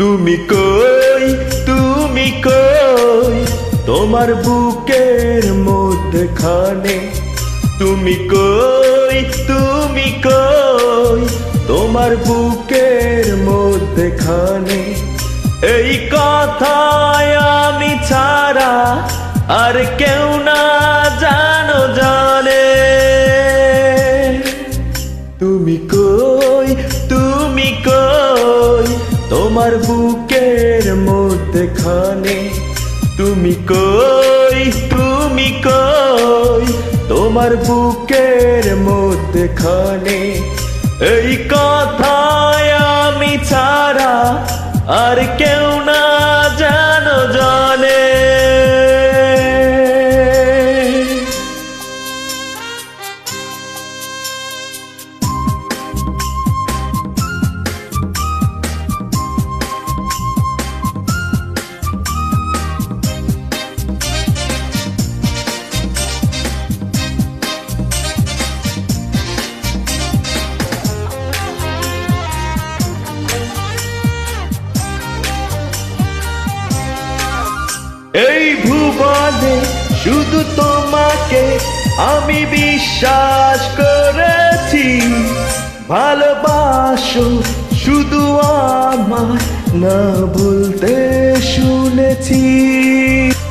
তুমি কই, তুমি কই, তোমার বুকের মধ্যখানে। তুমি কই, তুমি কই, তোমার বুকের মধ্যখানে। এই কথায় আমি ছাড়া আর কেউ না জানো জানে। তুমি কই, তুমি কই, তোমার বুকের মধ্যখানে। তুমি কই, তুমি কই, তোমার বুকের মধ্যখানে। এই কথায় আমি ছাড়া আর কেউ না জানো জানে। এই ভুবনে শুধু তোমাকে আমি বিশ্বাস করেছি। ভালোবাসো শুধু আমার না বলতে শুনেছি।